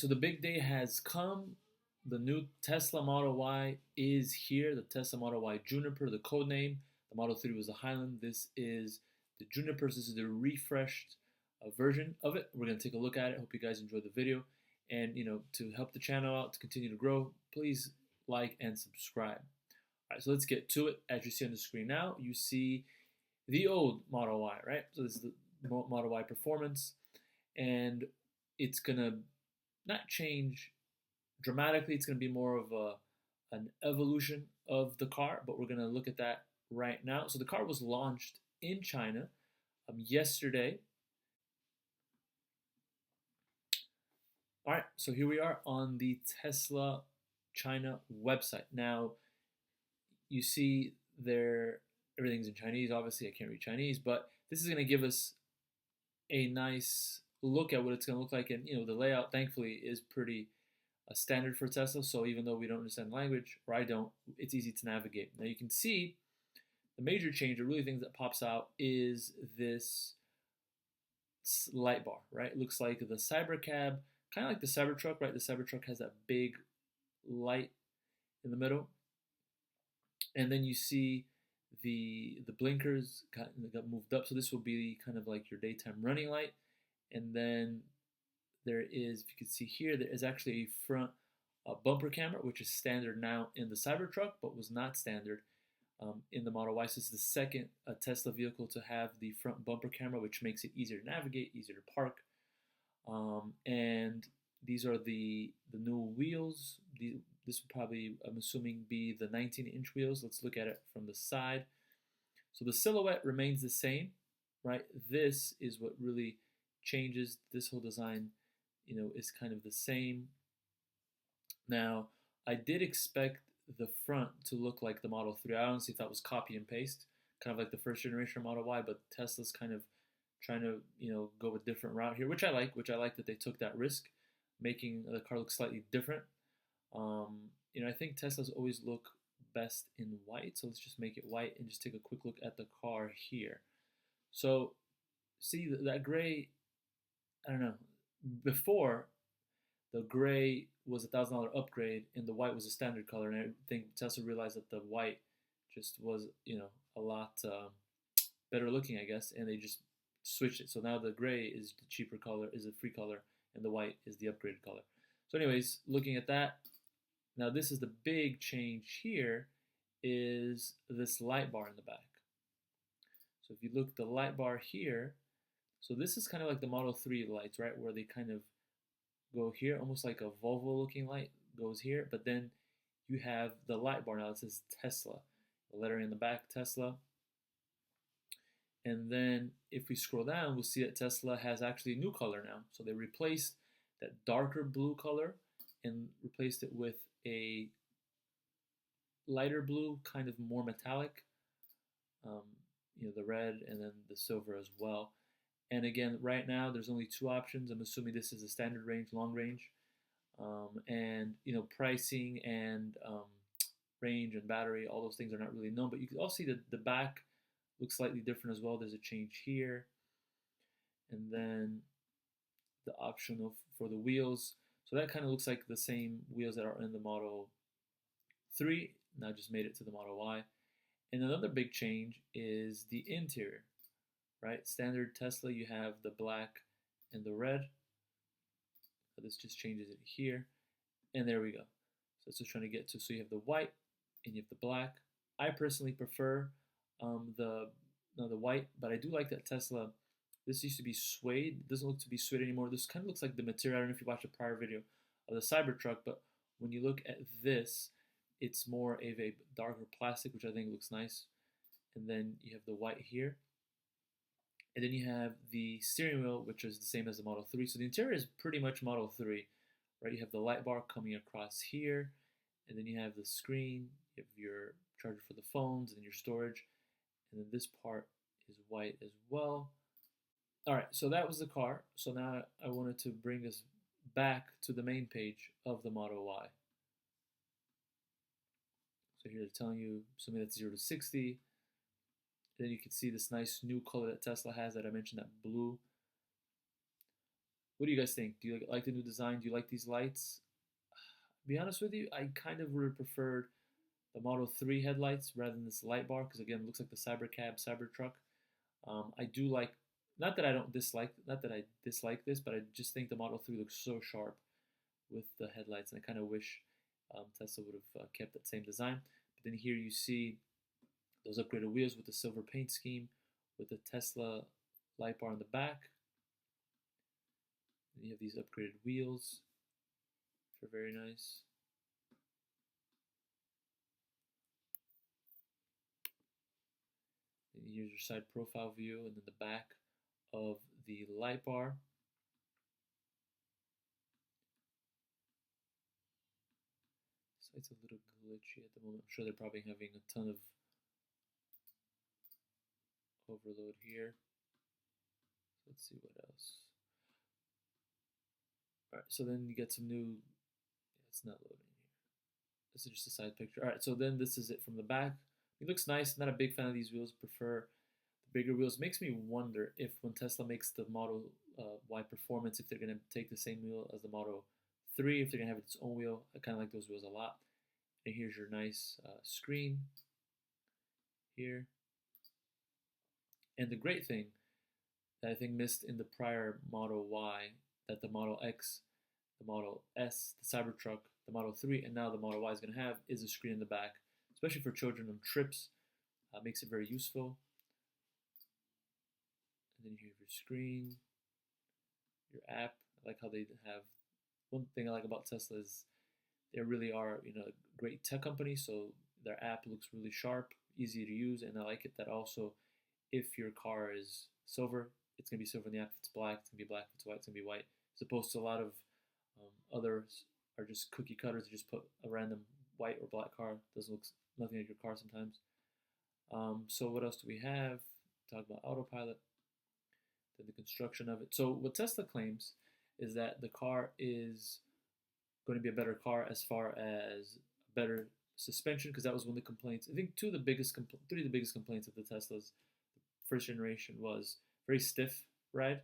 so the big day has come. The new Tesla Model Y is here. The Tesla Model Y Juniper, the code name. The Model 3 was the Highland. This is the Juniper. This is the refreshed version of it. We're going to take a look at it. Hope you guys enjoyed the video. And, to help the channel out, to continue to grow, please like and subscribe. All right, so let's get to it. As you see on the screen now, you see the old Model Y, right? So this is the Model Y Performance. And it's going to not change dramatically. It's going to be more of an evolution of the car, but we're going to look at that right now. So the car was launched in China yesterday. All right, so here we are on the Tesla China website. Now, you see there, everything's in Chinese. Obviously, I can't read Chinese, but this is going to give us a nice look at what it's going to look like. And, the layout, thankfully, is pretty standard for Tesla. So even though we don't understand language, or I don't, it's easy to navigate. Now, you can see the major change, or really things that pops out, is this light bar, right? It looks like the Cybercab, kind of like the Cybertruck, right? The Cybertruck has that big light in the middle. And then you see the blinkers got moved up. So this will be kind of like your daytime running light. And then there is, if you can see here, there is actually a front bumper camera, which is standard now in the Cybertruck, but was not standard in the Model Y. So this is the second Tesla vehicle to have the front bumper camera, which makes it easier to navigate, easier to park. And these are the new wheels. This would probably, I'm assuming, be the 19-inch wheels. Let's look at it from the side. So the silhouette remains the same, right? This is what really changes. This whole design, is kind of the same. Now, I did expect the front to look like the Model 3. I honestly thought it was copy and paste, kind of like the first generation Model Y, but Tesla's kind of trying to, go a different route here, which I like that they took that risk, making the car look slightly different. I think Teslas always look best in white, so let's just make it white and just take a quick look at the car here. So, see that gray, I don't know, before the gray was $1,000 upgrade and the white was a standard color, and I think Tesla realized that the white just was, a lot better looking, I guess, and they just switched it. So now the gray is the cheaper color, is a free color, and the white is the upgraded color. So anyways, looking at that, now this is the big change here, is this light bar in the back. So if you look, the light bar here, so this is kind of like the Model 3 lights, right, where they kind of go here, almost like a Volvo looking light goes here, but then you have the light bar now that says Tesla, the lettering in the back, Tesla. And then if we scroll down, we'll see that Tesla has actually a new color now. So they replaced that darker blue color and replaced it with a lighter blue, kind of more metallic, the red and then the silver as well. And again, right now there's only two options. I'm assuming this is a standard range, long range, and pricing and range and battery, all those things are not really known. But you can also see that the back looks slightly different as well. There's a change here, and then the option for the wheels. So that kind of looks like the same wheels that are in the Model 3. Now just made it to the Model Y. And another big change is the interior, right? Standard Tesla, you have the black and the red. So this just changes it here. And there we go. So it's just trying to get to, so you have the white and you have the black. I personally prefer the white, but I do like that Tesla, this used to be suede. It doesn't look to be suede anymore. This kind of looks like the material. I don't know if you watched a prior video of the Cybertruck, but when you look at this, it's more of a darker plastic, which I think looks nice. And then you have the white here. And then you have the steering wheel, which is the same as the Model 3. So the interior is pretty much Model 3, right? You have the light bar coming across here, and then you have the screen, you have your charger for the phones, and your storage. And then this part is white as well. All right, so that was the car. So now I wanted to bring us back to the main page of the Model Y. So here they're telling you something that's 0 to 60. Then you can see this nice new color that Tesla has that I mentioned, that blue. What do you guys think? Do you like the new design? Do you like these lights? To be honest with you, I kind of would have preferred the Model 3 headlights rather than this light bar because again, it looks like the Cybercab, Cybertruck. I do like, not that I dislike this, but I just think the Model 3 looks so sharp with the headlights, and I kind of wish Tesla would have kept that same design. But then here you see those upgraded wheels with the silver paint scheme, with the Tesla light bar on the back. And you have these upgraded wheels, which are very nice. And here's your side profile view, and then the back of the light bar. It's a little glitchy at the moment. I'm sure they're probably having a ton of overload here. Let's see what else. Alright, so then you get some new, it's not loading here. This is just a side picture. Alright, so then this is it from the back. It looks nice. Not a big fan of these wheels. Prefer the bigger wheels. Makes me wonder if when Tesla makes the Model Y Performance, if they're going to take the same wheel as the Model 3, if they're going to have its own wheel. I kind of like those wheels a lot. And here's your nice screen here. And the great thing that I think missed in the prior Model Y, that the Model X, the Model S, the Cybertruck, the Model 3, and now the Model Y is going to have is a screen in the back, especially for children on trips. Makes it very useful. And then you have your screen, your app. I like how they have, one thing I like about Tesla is they really are, a great tech company, so their app looks really sharp, easy to use, and I like it that also if your car is silver, it's going to be silver in the app. If it's black, it's going to be black. If it's white, it's going to be white. As opposed to a lot of others are just cookie cutters. They just put a random white or black car. Doesn't look nothing like your car sometimes. So what else do we have? Talk about autopilot, then the construction of it. So what Tesla claims is that the car is going to be a better car as far as better suspension, because that was one of the complaints. I think three of the biggest complaints of the Teslas first generation was very stiff ride,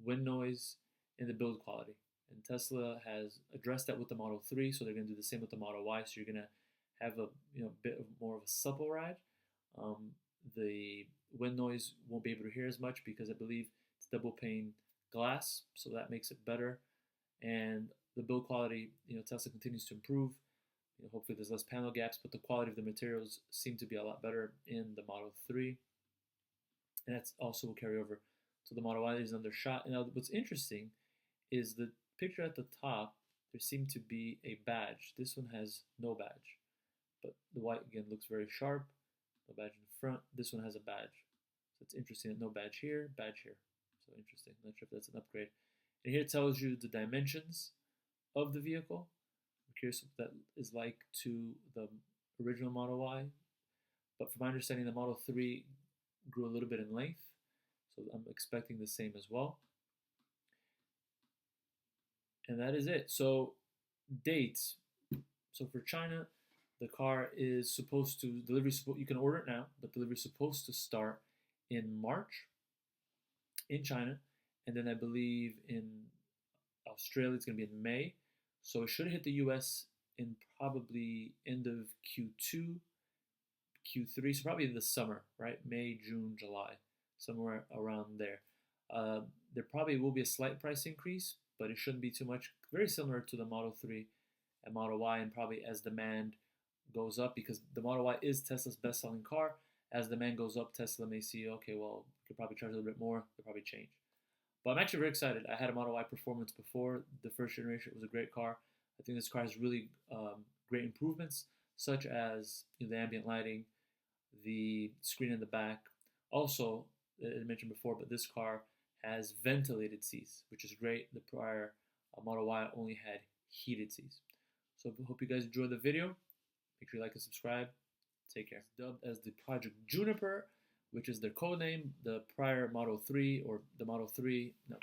wind noise, and the build quality. And Tesla has addressed that with the Model 3, so they're going to do the same with the Model Y. So you're going to have a bit more of a supple ride. The wind noise won't be able to hear as much because I believe it's double pane glass, so that makes it better. And the build quality, Tesla continues to improve. Hopefully there's less panel gaps, but the quality of the materials seem to be a lot better in the Model 3. And that's also will carry over to the Model Y. There's another shot. And now what's interesting is the picture at the top, there seemed to be a badge. This one has no badge, but the white again looks very sharp. No badge in the front. This one has a badge. So it's interesting that no badge here, badge here. So interesting. Not sure if that's an upgrade. And here it tells you the dimensions of the vehicle. I'm curious what that is like to the original Model Y. But from my understanding, the Model 3 grew a little bit in length. So I'm expecting the same as well. And that is it. So dates. So for China, the car is supposed to, you can order it now, but delivery is supposed to start in March in China. And then I believe in Australia, it's going to be in May. So it should hit the US in probably end of Q2, Q3. So probably in the summer, right? May, June, July, somewhere around there. There probably will be a slight price increase, but it shouldn't be too much. Very similar to the Model 3 and Model Y, and probably as demand goes up, because the Model Y is Tesla's best-selling car. As demand goes up, Tesla may see, okay, well, we could probably charge a little bit more. They'll probably change. But I'm actually very excited. I had a Model Y Performance before. The first generation. It was a great car. I think this car has really great improvements, such as the ambient lighting, the screen in the back. Also, I mentioned before, but this car has ventilated seats, which is great. The prior Model Y only had heated seats. So I hope you guys enjoyed the video. Make sure you like and subscribe. Take care. Dubbed as the Project Juniper, which is their code name. The prior Model 3 or the Model 3, no,